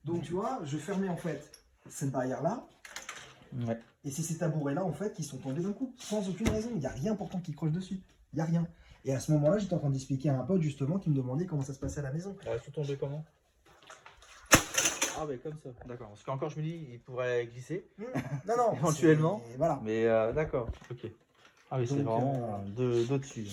Donc tu vois, je fermais en fait cette barrière-là. Ouais. Et c'est ces tabourets-là en fait qui sont tombés d'un coup, sans aucune raison. Il n'y a rien pourtant qui croche dessus. Il n'y a rien. Et à ce moment-là, j'étais en train d'expliquer à un pote justement qui me demandait comment ça se passait à la maison. Elles sont tombées comment? Ah ouais, comme ça, d'accord. Parce qu'encore je me dis, il pourrait glisser. Non, non. Éventuellement. Voilà. Mais d'accord, ok. Ah oui, c'est vraiment d'au-dessus.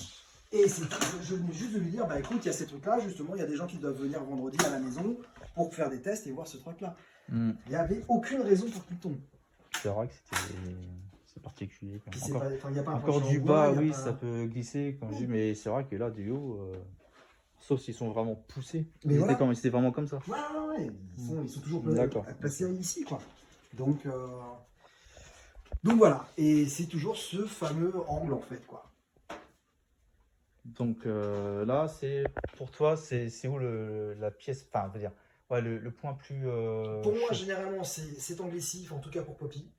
Et je venais juste de lui dire, bah écoute, il y a ces trucs-là, justement, il y a des gens qui doivent venir vendredi à la maison pour faire des tests et voir ce truc-là. Il n'y avait aucune raison pour qu'il tombe. C'est vrai que c'est particulier. Encore du bas, oui, ça peut glisser, comme je dis, mais c'est vrai que là, du haut, sauf s'ils sont vraiment poussés. Mais c'était vraiment comme ça. Ouais. Ils sont toujours placés ici, quoi. Donc voilà. Et c'est toujours ce fameux angle, en fait, quoi. Donc là, pour toi, c'est où la pièce, enfin, on veut dire, ouais, le point plus. Pour moi, généralement, c'est anglissif, en tout cas pour Poppy.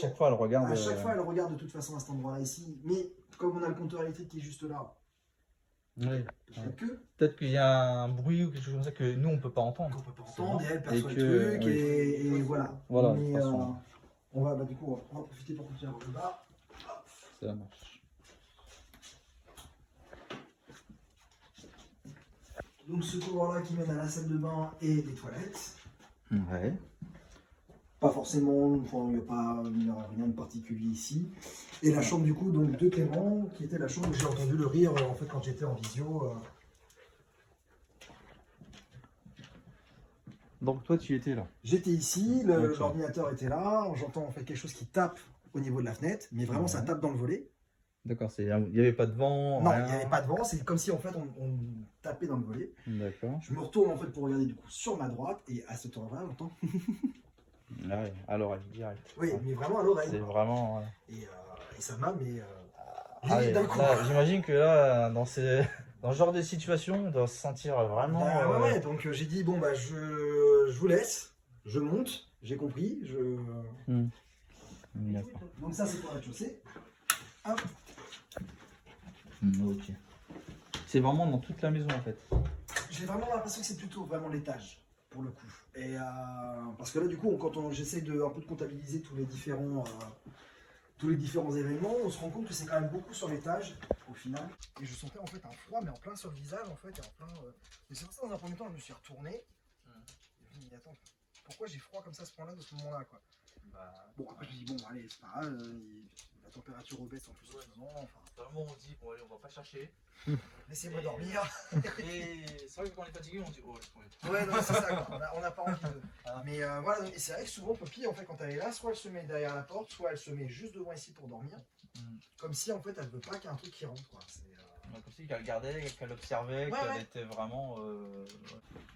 Chaque fois, elle regarde. À chaque fois, elle regarde de toute façon à cet endroit-là ici. Mais comme on a le compteur électrique qui est juste là, peut-être qu'il y a un bruit ou quelque chose comme ça que nous, on peut pas entendre. On peut pas entendre, et elle perçoit le truc, et voilà. Mais on va, du coup, on va profiter pour continuer à bas. Ça marche. Donc ce couloir-là qui mène à la salle de bain et les toilettes. Ouais. Pas forcément, il n'y a rien de particulier ici. Et la chambre du coup donc de Clément, qui était la chambre où j'ai entendu le rire en fait quand j'étais en visio. Donc toi tu étais là? J'étais ici, l'ordinateur était là, j'entends en fait quelque chose qui tape au niveau de la fenêtre, mais vraiment ça tape dans le volet. D'accord, il n'y avait pas de vent? Non, il n'y avait pas de vent, c'est comme si en fait on tapait dans le volet. D'accord. Je me retourne en fait pour regarder du coup sur ma droite et à ce temps-là, j'entends. Ah ouais, à l'oreille, direct. Oui, mais vraiment à l'oreille. C'est vraiment. Et ça m'a, mais. D'un coup. J'imagine que là, dans ce genre de situation, on doit se sentir vraiment. Ouais, donc j'ai dit, bon, bah je vous laisse, je monte, j'ai compris. Donc ça, c'est pour la rez-de-chaussée. Hop. Ok. C'est vraiment dans toute la maison en fait. J'ai vraiment l'impression que c'est plutôt vraiment l'étage pour le coup. Et parce que là du coup quand j'essaie un peu de comptabiliser tous les différents événements, on se rend compte que c'est quand même beaucoup sur l'étage au final. Et je sentais en fait un froid mais en plein sur le visage en fait et en plein. Mais c'est pour ça dans un premier temps je me suis retourné. Et je me suis dit attends, pourquoi j'ai froid comme ça à ce point-là de ce moment-là quoi. Bon après je me dis bon allez c'est pas grave, la température rebaisse en plus en ce moment. Enfin. Vraiment on dit bon allez on va pas chercher. Laissez-moi dormir. Et c'est vrai que quand on est fatigué, on dit oh laisse tomber. Ouais, non, c'est ça, on n'a pas envie de. Mais voilà, et c'est vrai que souvent, Poppy, en fait, quand elle est là, soit elle se met derrière la porte, soit elle se met juste devant ici pour dormir. Comme si, en fait, elle veut pas qu'il y ait un truc qui rentre, quoi. Comme si qu'elle regardait, qu'elle observait, qu'elle était vraiment.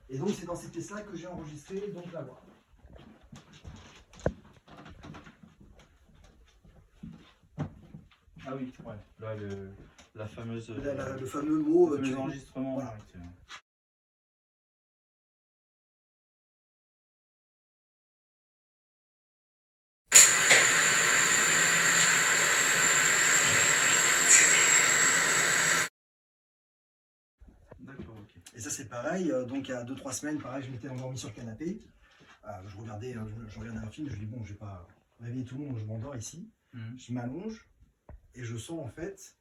Et donc, c'est dans cette pièce-là que j'ai enregistré donc la voix. Ah oui, ouais. Là, la fameuse. Le fameux mot. Le fameux enregistrement. Voilà. D'accord, ok. Et ça, c'est pareil. Donc, il y a 2-3 semaines, pareil, je m'étais endormi sur le canapé. Je regardais un film. Je dis, bon, je vais pas réveiller tout le monde, je m'endors ici. Je m'allonge et je sens en fait.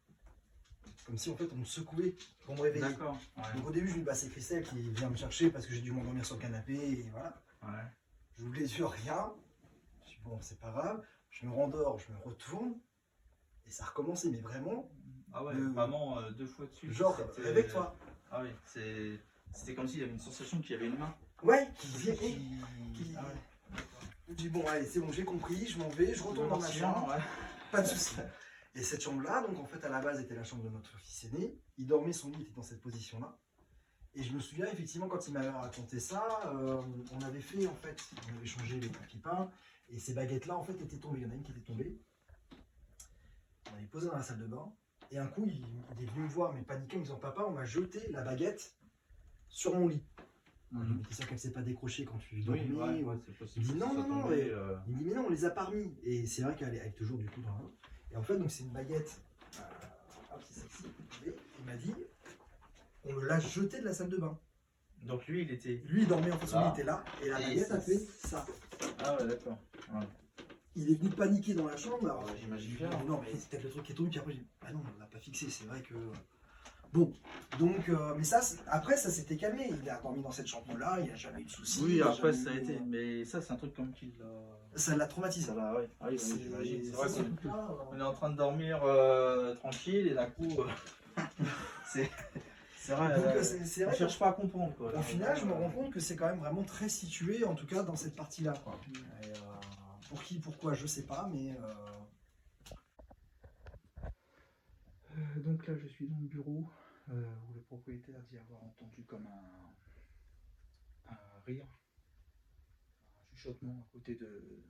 Comme si en fait on me secouait pour me réveiller. D'accord. Ouais. Donc au début je me dis bah c'est Christelle qui vient me chercher parce que j'ai dû m'endormir sur le canapé et voilà. Ouais. J'ouvre les yeux, rien. Je dis bon c'est pas grave. Je me rendors, je me retourne et ça a recommencé mais vraiment. Ah ouais, vraiment 2 fois dessus. Genre réveille-toi. Ah oui, c'était comme s'il y avait une sensation qu'il y avait une main. Ouais, qui Ah ouais. dis bon, allez, c'est bon, j'ai compris, je m'en vais, je retourne dans ma chambre, ouais. pas de souci. Et cette chambre-là, donc en fait, à la base, était la chambre de notre fils aîné. Il dormait, son lit était dans cette position-là. Et je me souviens, effectivement, quand il m'avait raconté ça, on avait fait, en fait, on avait changé les tapis peints, et ces baguettes-là, en fait, étaient tombées. Il y en a une qui était tombée. On l'avait posée dans la salle de bain. Et un coup, il est venu me voir, mais paniqué, en me disant, papa, on m'a jeté la baguette sur mon lit. Il me dit ça qu'elle ne s'est pas décrochée quand tu dormais. C'est possible. Il dit non, il me dit mais non, on les a pas remis. Et c'est vrai qu'elle est toujours du coup dans la main. Et en fait, donc c'est une baguette. Hop, c'est celle-ci. Et il m'a dit, on me l'a jeté de la salle de bain. Donc lui, il était. Lui, il dormait en fait, son lit était là. Et la baguette a fait ça. Ah ouais, d'accord. Ouais. Il est venu paniquer dans la chambre. Alors, j'imagine bien. Non, mais c'est peut-être le truc qui est tombé. Puis après, j'ai dit, ah non, on l'a pas fixé. C'est vrai que. Bon, donc, mais ça, après, ça s'était calmé. Il a dormi dans cette chambre-là, il n'y a jamais eu de soucis. Oui, après, ça a été. Mais ça, c'est un truc comme qu'il l'a. Ça l'a traumatisé. Ça l'a, oui. Ah, oui, j'imagine. C'est vrai qu'on on est en train de dormir tranquille et d'un coup. C'est vrai. Donc, c'est vrai on cherche pas à comprendre, quoi. Au final, je me rends compte que c'est quand même vraiment très situé, en tout cas dans cette partie-là, quoi. Et, pour qui, pourquoi, je sais pas, mais. Donc là, je suis dans le bureau où le propriétaire dit avoir entendu comme un rire, un chuchotement à côté de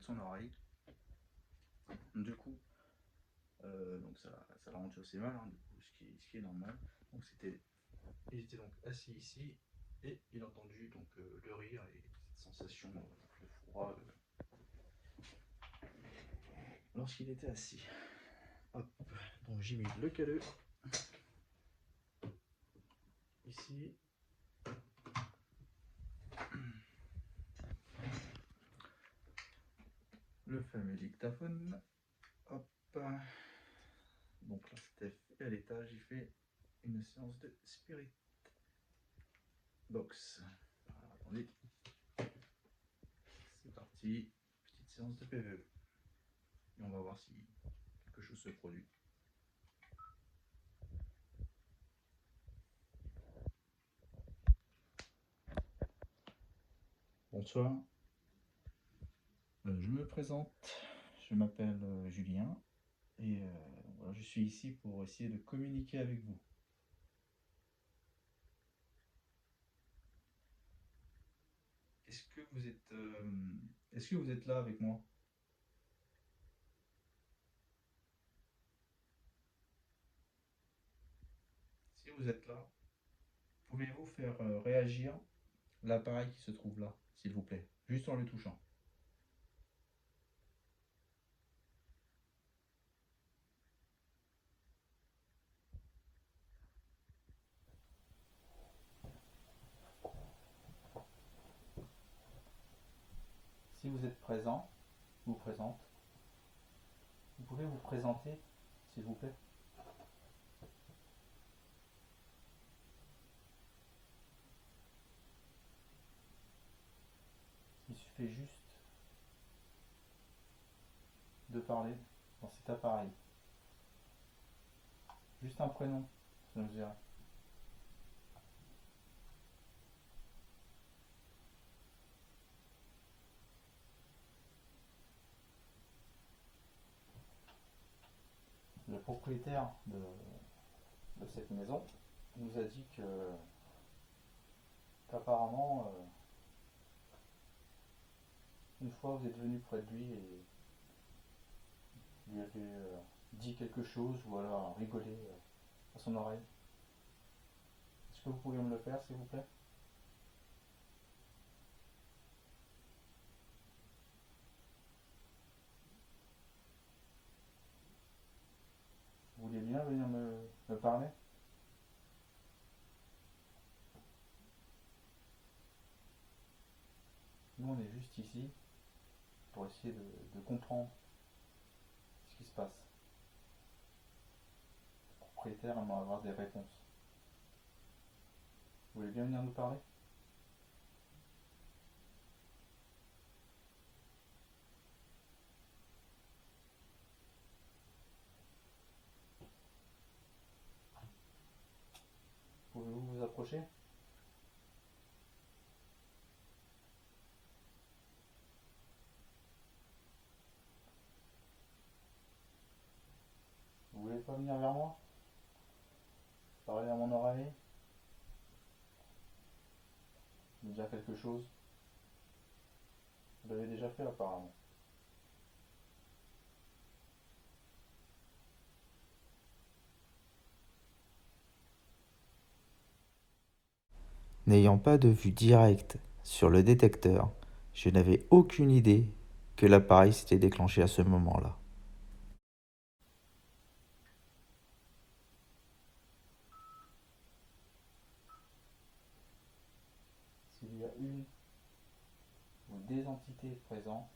son oreille. Du coup, donc ça l'a rendu assez mal, hein, du coup, ce qui est normal. Donc il était donc assis ici et il a entendu donc le rire et cette sensation de froid lorsqu'il était assis. Hop, donc j'ai mis le caleux ici. Le fameux dictaphone. Hop. Donc là c'était fait à l'étage, j'ai fait une séance de spirit box. Alors, attendez. C'est parti. Petite séance de PVE. Et on va voir si quelque chose se produit. Bonsoir. Je me présente. Je m'appelle Julien. Et voilà, je suis ici pour essayer de communiquer avec vous. Est-ce que vous êtes là avec moi? Si vous êtes là, pouvez-vous faire réagir l'appareil qui se trouve là, s'il vous plaît, juste en le touchant? Si vous êtes présent, vous présente. Vous pouvez vous présenter, s'il vous plaît? Il suffit juste de parler dans cet appareil. Juste un prénom, ça nous irait. Le propriétaire de cette maison nous a dit qu'apparemment, une fois vous êtes venu près de lui et lui avez dit quelque chose ou alors rigolé à son oreille. Est-ce que vous pourriez me le faire, s'il vous plaît? Vous voulez bien venir me parler? Nous, on est juste ici pour essayer de comprendre ce qui se passe. Le propriétaire aimerait avoir des réponses. Vous voulez bien venir nous parler? Pouvez-vous vous approcher? revenir vers moi? Parler à mon oreille? Me dire quelque chose? Vous l'avez déjà fait apparemment. N'ayant pas de vue directe sur le détecteur, je n'avais aucune idée que l'appareil s'était déclenché à ce moment-là. S'il y a une ou des entités présentes,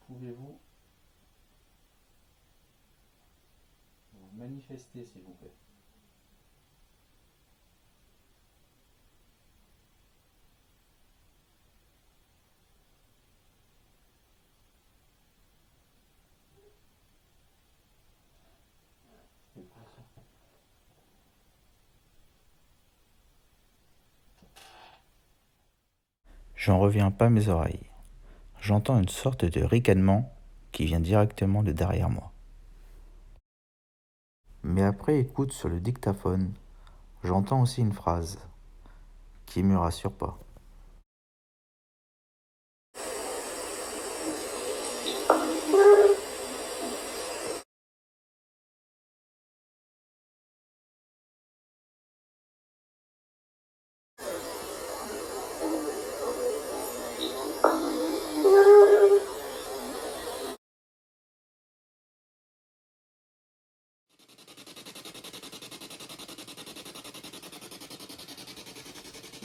pouvez-vous vous manifester s'il vous plaît? C'est quoi ça? J'en reviens pas à mes oreilles. J'entends une sorte de ricanement qui vient directement de derrière moi. Mais après écoute sur le dictaphone, j'entends aussi une phrase qui me rassure pas.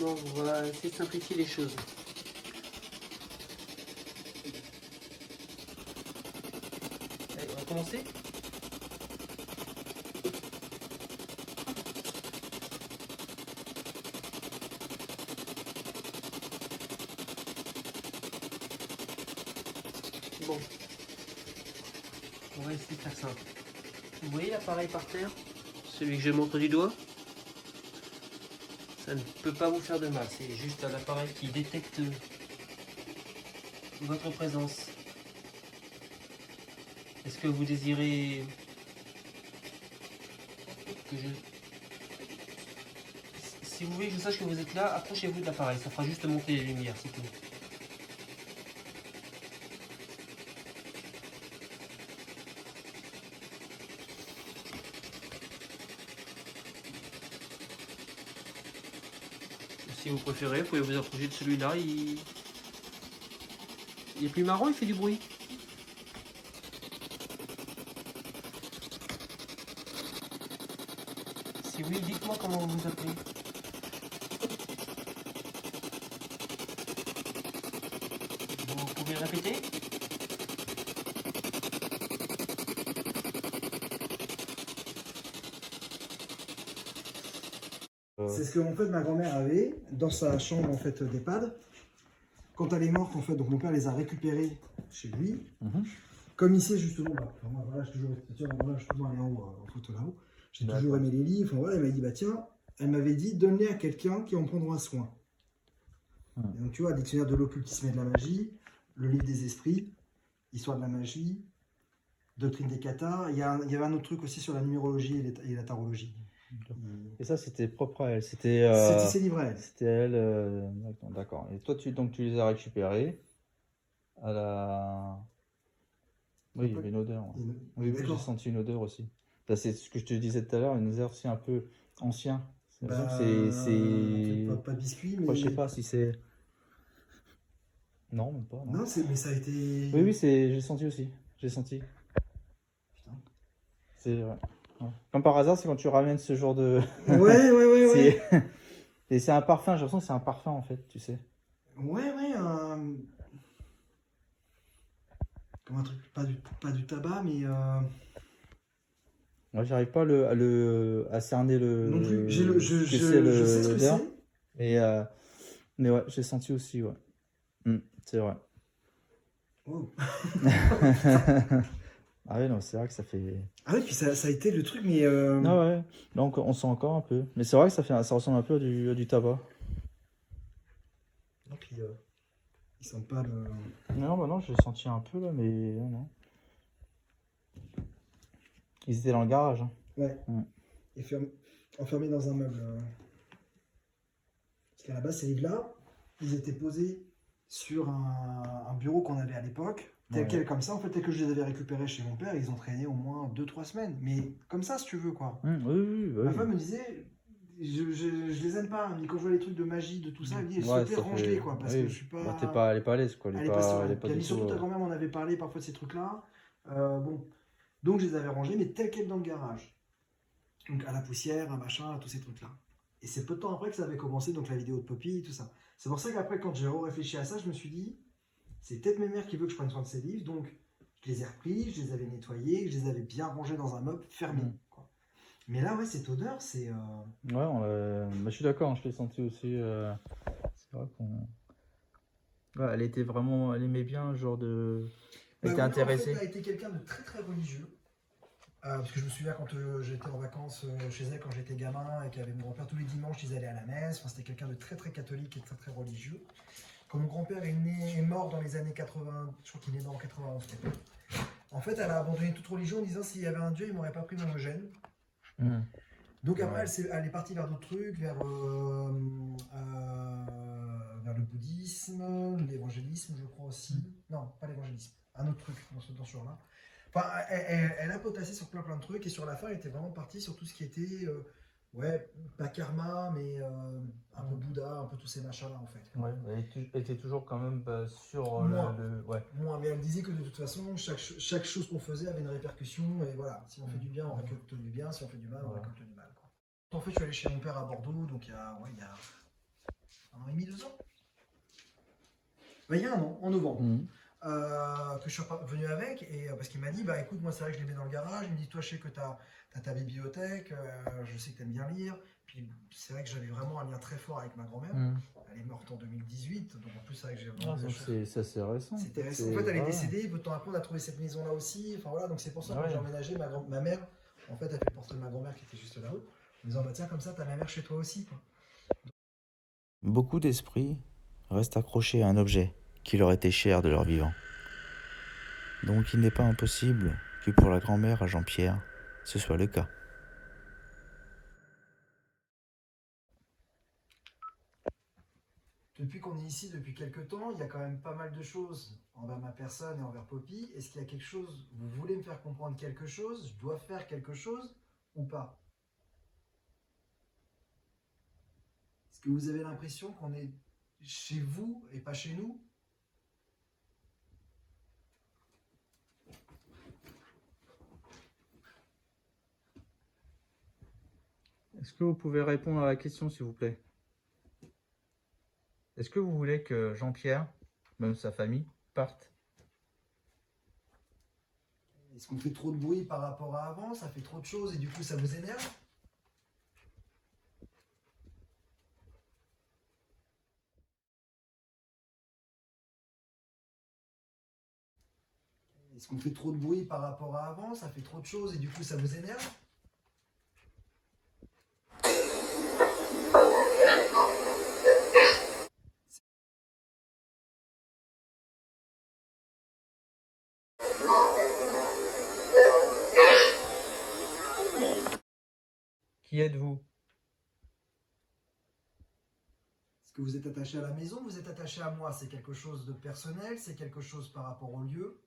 Bon, on va essayer de simplifier les choses. Allez, on va commencer. Bon, on va essayer de faire simple. Vous voyez l'appareil par terre? Celui que je montre du doigt? Ça ne peut pas vous faire de mal, c'est juste un appareil qui détecte votre présence. Est-ce que vous désirez que je... Si vous voulez que je sache que vous êtes là, approchez-vous de l'appareil, ça fera juste monter les lumières, c'est tout. Si vous préférez, vous pouvez vous approcher de celui-là, il est plus marrant, il fait du bruit. Si oui, dites-moi comment vous vous appelez. Vous pouvez le répéter? C'est ce que en fait ma grand-mère avait dans sa chambre en fait d'EHPAD. Quand elle est morte en fait, donc mon père les a récupérés chez lui. Comme il sait justement, enfin, moi, voilà, j'ai toujours, voilà, je suis toujours allé en haut, en photo là-haut. J'ai toujours aimé les livres. Enfin, voilà, elle m'a dit bah tiens, elle m'avait dit donne-les à quelqu'un qui en prendra soin. Et donc tu vois, dictionnaire de l'occultisme et de la magie, le livre des esprits, histoire de la magie, doctrine des katas. Il y avait un autre truc aussi sur la numérologie et la tarologie. Et ça, c'était propre à elle. C'était ses livres à elle. C'était elle. D'accord. Et toi, tu les as récupérés à la. Oui, il y avait une odeur. Ouais. Oui, j'ai senti une odeur aussi. C'est ce que je te disais tout à l'heure, une odeur aussi un peu ancien. C'est pas biscuit, mais. Moi, je sais pas si c'est. Non, même pas. Non, mais ça a été. Oui, j'ai senti aussi. J'ai senti. Putain. C'est vrai. Ouais. Comme par hasard, c'est quand tu ramènes ce genre de. Ouais. Et c'est un parfum, j'ai l'impression que c'est un parfum en fait, tu sais. Ouais. Comme un truc, pas du tabac, mais. Moi, j'arrive pas à cerner le. Non plus, je sais ce que l'odeur. c'est. Mais ouais, j'ai senti aussi, ouais. C'est vrai. Oh. Ah ouais, non, c'est vrai que ça fait. Ah oui, puis ça a été le truc, mais. Ah ouais, donc on sent encore un peu. Mais c'est vrai que ça ressemble un peu à du tabac. Donc ils sentent pas le. Non, bah non, j'ai senti un peu là, mais non. Ils étaient dans le garage. Hein. Ouais. Mm. Et enfermés dans un meuble. Parce qu'à la base, ces livres-là, ils étaient posés sur un bureau qu'on avait à l'époque, tel quel comme ça, en fait, tel que je les avais récupérés chez mon père, ils ont traîné au moins 2-3 semaines. Mais comme ça, si tu veux, quoi. Oui. Ma femme me disait, je les aime pas, mais quand je vois les trucs de magie, de tout ça, elle me dit, s'il Ouais, te plaît, ça range-les, fait- quoi, parce oui. que je suis pas... Elle est pas à l'aise, quoi. Elle est pas sûre. pas Puis du surtout, tout, ta grand-mère m'en avait parlé parfois de ces trucs-là. Bon, donc je les avais rangés, mais tel quel dans le garage. Donc à la poussière, à machin, à tous ces trucs-là. Et c'est peu de temps après que ça avait commencé, donc la vidéo de Poppy, tout ça. C'est pour ça qu'après, quand j'ai réfléchi à ça, je me suis dit, c'est peut-être mes mères qui veulent que je prenne soin de ces livres, donc je les ai repris, je les avais nettoyés, je les avais bien rangés dans un meuble fermé. Quoi. Mais là, ouais, cette odeur, c'est... Ouais, je suis d'accord, je l'ai senti aussi. C'est vrai qu'on... Ouais, elle était vraiment... Elle aimait bien, genre de... Elle était intéressée. En fait, elle a été quelqu'un de très très religieux. Parce que je me souviens quand j'étais en vacances chez elle, quand j'étais gamin, et qu'avec mon grand-père, tous les dimanches, ils allaient à la messe. Enfin, c'était quelqu'un de très très catholique et très très religieux. Quand mon grand-père est mort dans les années 80, je crois qu'il est mort en 91. En fait, elle a abandonné toute religion en disant s'il y avait un Dieu, il m'aurait pas pris mon Eugène. Donc après, elle est partie vers d'autres trucs, vers le bouddhisme, l'évangélisme, je crois aussi. Non, pas l'évangélisme, un autre truc dans ce genre-là. Enfin, elle a potassé sur plein de trucs, et sur la fin, elle était vraiment partie sur tout ce qui était, pas karma, mais un peu Bouddha, un peu tous ces machins-là, en fait. Ouais, elle était toujours quand même sur Ouais. Moi, mais elle me disait que de toute façon, chaque chose qu'on faisait avait une répercussion, et voilà, si on fait du bien, on récolte du bien, si on fait du mal, on récolte du mal. Quoi. En fait, je suis allé chez mon père à Bordeaux, donc il y a 1 an et demi, 2 ans. Bah, il y a 1 an, en novembre. Que je suis venu avec, et parce qu'il m'a dit, bah écoute, moi c'est vrai que je les mets dans le garage, il me dit, toi je sais que tu as ta bibliothèque, je sais que tu aimes bien lire, puis c'est vrai que j'avais vraiment un lien très fort avec ma grand-mère, elle est morte en 2018, donc en plus c'est vrai que j'ai vraiment... c'est assez récent. C'était récent, en fait elle est décédée, peu de temps après on a trouvé cette maison là aussi, enfin voilà, donc c'est pour ça que j'ai emménagé, ma mère, en fait elle fait le portrait de ma grand-mère qui était juste là-haut, en disant, bah tiens comme ça t'as ma mère chez toi aussi, quoi. Beaucoup d'esprits restent accrochés à un objet qui leur était cher de leur vivant. Donc il n'est pas impossible que pour la grand-mère à Jean-Pierre, ce soit le cas. Depuis qu'on est ici depuis quelques temps, il y a quand même pas mal de choses envers ma personne et envers Poppy. Est-ce qu'il y a quelque chose, vous voulez me faire comprendre quelque chose, je dois faire quelque chose ou pas? Est-ce que vous avez l'impression qu'on est chez vous et pas chez nous? Est-ce que vous pouvez répondre à la question, s'il vous plaît? Est-ce que vous voulez que Jean-Pierre, même sa famille, parte? Est-ce qu'on fait trop de bruit par rapport à avant? Ça fait trop de choses et du coup ça vous énerve? Est-ce qu'on fait trop de bruit par rapport à avant? Ça fait trop de choses et du coup ça vous énerve? Qui êtes-vous? Est-ce que vous êtes attaché à la maison? Vous êtes attaché à moi? C'est quelque chose de personnel? C'est quelque chose par rapport au lieu?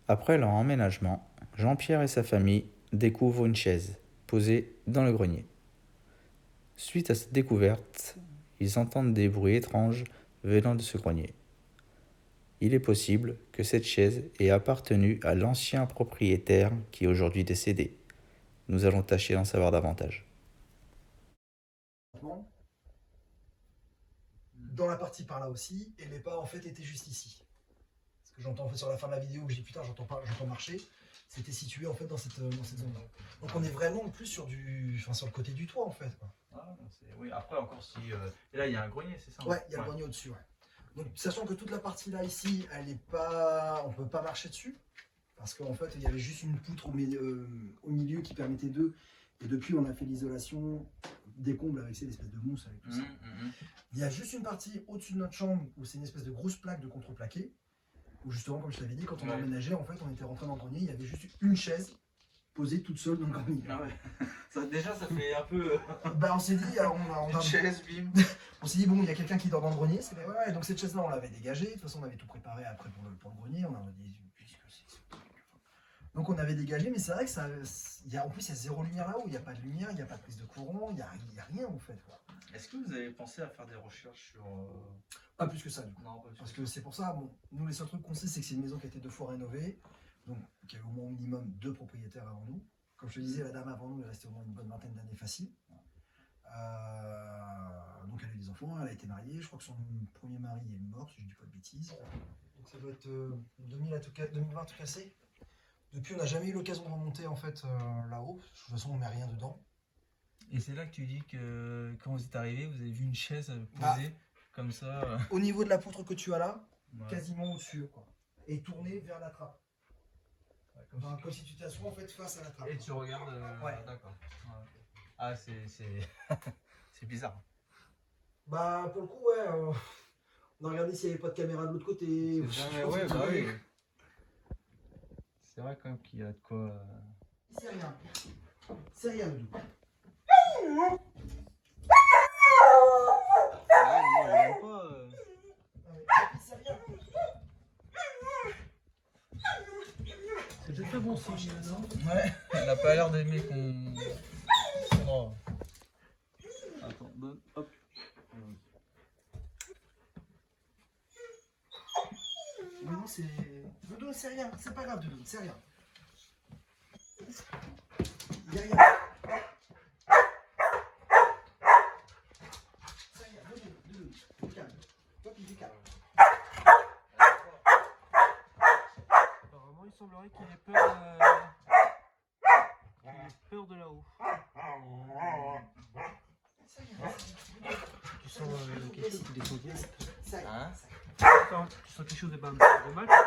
Après leur emménagement, Jean-Pierre et sa famille découvrent une chaise posée dans le grenier. Suite à cette découverte, ils entendent des bruits étranges venant de ce grenier. Il est possible que cette chaise ait appartenu à l'ancien propriétaire qui est aujourd'hui décédé. Nous allons tâcher d'en savoir davantage. Dans la partie par là aussi, et les pas en fait étaient juste ici. Ce que j'entends en fait sur la fin de la vidéo où je dis putain j'entends marcher, c'était situé en fait dans cette zone-là. Donc on est vraiment plus sur sur le côté du toit en fait. Quoi. Oui, après encore si... Et là il y a un grenier, c'est ça? Ouais, il y a le grenier au-dessus, ouais. Donc sachant que toute la partie là ici, elle est pas, on peut pas marcher dessus, parce qu'en fait il y avait juste une poutre au milieu qui permettait d'eux. Et depuis on a fait l'isolation des combles avec cette espèce de mousse avec tout ça. Il y a juste une partie au-dessus de notre chambre où c'est une espèce de grosse plaque de contreplaqué. Où justement, comme je t'avais dit, quand on a emménagé, en fait, on était rentré dans le grenier, il y avait juste une chaise posée toute seule dans le grenier. Ah ouais. Déjà, ça fait un peu. Bah, on s'est dit, alors Une chaise, bim. on s'est dit, bon, il y a quelqu'un qui dort dans le grenier. C'est ouais, donc cette chaise-là, on l'avait dégagée. De toute façon, on avait tout préparé après pour le grenier. On a dit, donc on avait dégagé, mais c'est vrai que ça, en plus, il y a zéro lumière là-haut. Il n'y a pas de lumière, il n'y a pas de prise de courant, il n'y a rien en fait. Quoi. Est-ce que vous avez pensé à faire des recherches sur. Pas plus que ça, du coup. Non, pas plus Parce que c'est pour ça, bon, nous, les seuls trucs qu'on sait, c'est que c'est une maison qui a été 2 fois rénovée. Donc, qui avait au moins au minimum 2 propriétaires avant nous. Comme je te disais, la dame avant nous est restée au moins une bonne vingtaine d'années facile. Donc elle a eu des enfants, elle a été mariée, je crois que son premier mari est mort, si je dis pas de bêtises. Donc ça doit être 2020 tout cassé. Depuis on n'a jamais eu l'occasion de remonter en fait là-haut, de toute façon on met rien dedans. Et c'est là que tu dis que quand vous êtes arrivé, vous avez vu une chaise posée comme ça. Au niveau de la poutre que tu as là, Ouais. quasiment au-dessus quoi. Et tournée vers la trappe. Comme si tu t'assois en fait face à la trappe. Et tu regardes. Ouais. D'accord. Ouais. Ah, c'est c'est bizarre. Bah pour le coup ouais, on a regardé s'il n'y avait pas de caméra de l'autre côté. Ouais, bah oui. C'est vrai quand même qu'il y a de quoi. C'est rien. C'est rien du tout. C'est rien. C'est peut-être pas bon signe, non? Ouais, elle a pas l'air d'aimer qu'on. Oh. Attends, donne, hop. Non, c'est. Doudou, c'est rien. C'est pas grave, Doudou, c'est rien. Y'a rien. C'est rien, Doudou, du calme. Toi, puis du calme. Apparemment, il semblerait qu'il ait peur, de là-haut. C'est rien. Tu sens quelque chose qui descend direct. C'est rien. Hein? Tu sens quelque chose de mal, tu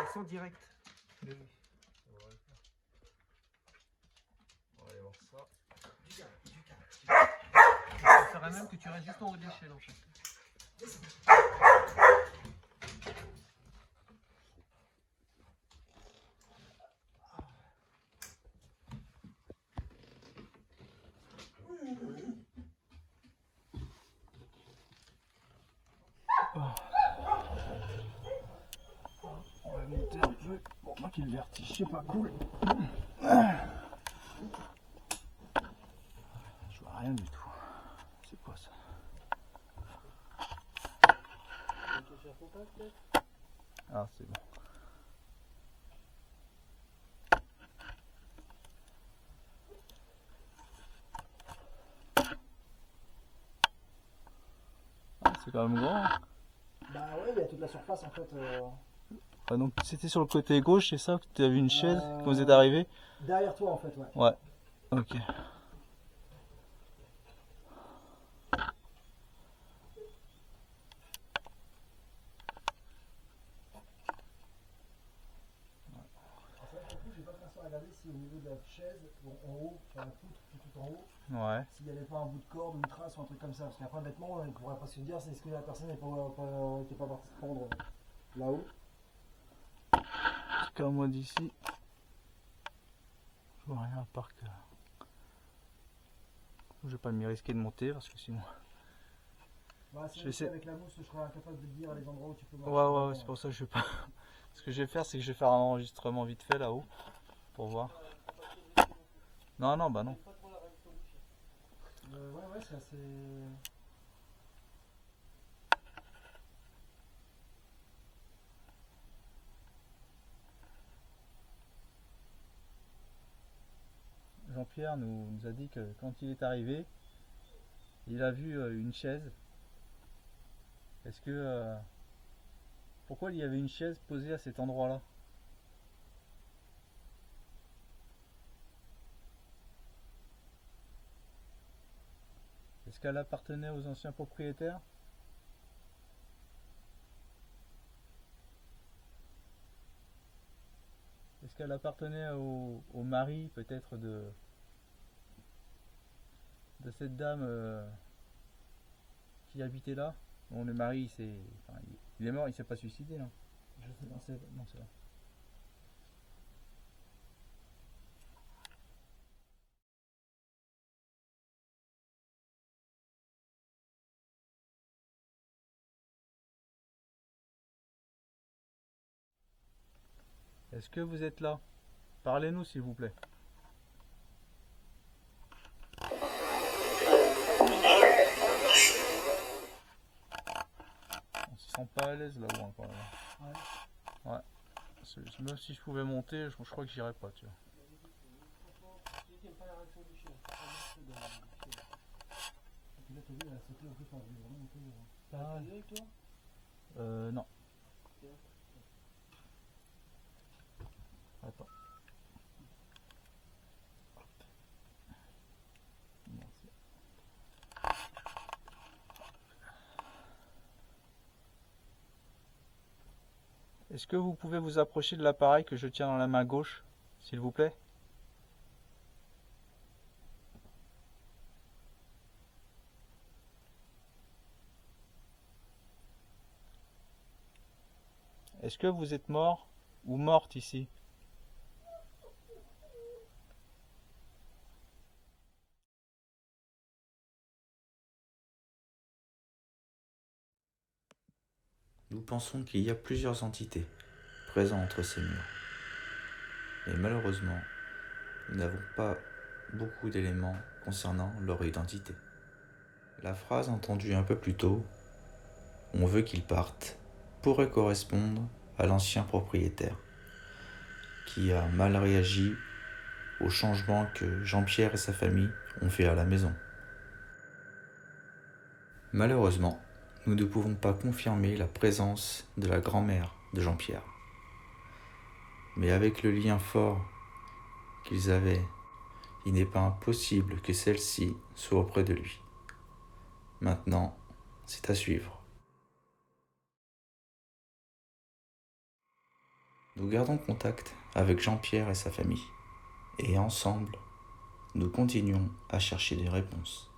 descends direct. On va aller voir ça. Du calme, du calme. Ça serait même que tu restes juste en haut de l'échelle en fait. On va monter un peu. Bon, moi qui le vertige, c'est pas cool. Je vois rien du tout. C'est quoi ça? Ah, c'est bon. Ah, c'est quand même grand. Bah ouais, il y a toute la surface en fait. Ah, donc c'était sur le côté gauche, c'est ça que tu as vu une chaise quand vous êtes arrivé? Derrière toi en fait, ouais. Ouais. Ok. J'ai pas pensé à regarder si au niveau de la chaise, bon, en haut, sur la poutre qui est tout en haut, Ouais. s'il n'y avait pas un bout de corde ou une trace ou un truc comme ça. Parce qu'après, bêtement, on ne pourrait pas se dire c'est est-ce que la personne n'est pas partie se prendre là-haut. En tout cas, moi d'ici, je vois rien à part que. Je vais pas m'y risquer de monter parce que sinon. Bah, Je vais essayer- avec la mousse, je serais incapable de te dire les endroits où tu peux marcher. Ouais, c'est pour ça que je vais pas. Ce que je vais faire, c'est que je vais faire un enregistrement vite fait là-haut pour voir. Non, bah non. Ouais, c'est assez. Jean-Pierre nous a dit que quand il est arrivé, il a vu une chaise. Est-ce que. Pourquoi il y avait une chaise posée à cet endroit-là? Est-ce qu'elle appartenait aux anciens propriétaires? Est-ce qu'elle appartenait au mari peut-être de cette dame qui habitait là. Bon, le mari, il est mort, il s'est pas suicidé là. Je sais Non, pas. c'est là. Est-ce que vous êtes là? Parlez-nous s'il vous plaît. On se sent pas à l'aise là-haut encore. Là. Ouais. Même si je pouvais monter, je crois que j'irais pas, tu vois. Non. Attends. Merci. Est-ce que vous pouvez vous approcher de l'appareil que je tiens dans la main gauche, s'il vous plaît? Est-ce que vous êtes mort ou morte ici? Nous pensons qu'il y a plusieurs entités présentes entre ces murs. Mais malheureusement, nous n'avons pas beaucoup d'éléments concernant leur identité. La phrase entendue un peu plus tôt, « On veut qu'ils partent », pourrait correspondre à l'ancien propriétaire, qui a mal réagi au changement que Jean-Pierre et sa famille ont fait à la maison. Malheureusement, nous ne pouvons pas confirmer la présence de la grand-mère de Jean-Pierre. Mais avec le lien fort qu'ils avaient, il n'est pas impossible que celle-ci soit auprès de lui. Maintenant, c'est à suivre. Nous gardons contact avec Jean-Pierre et sa famille, et ensemble, nous continuons à chercher des réponses.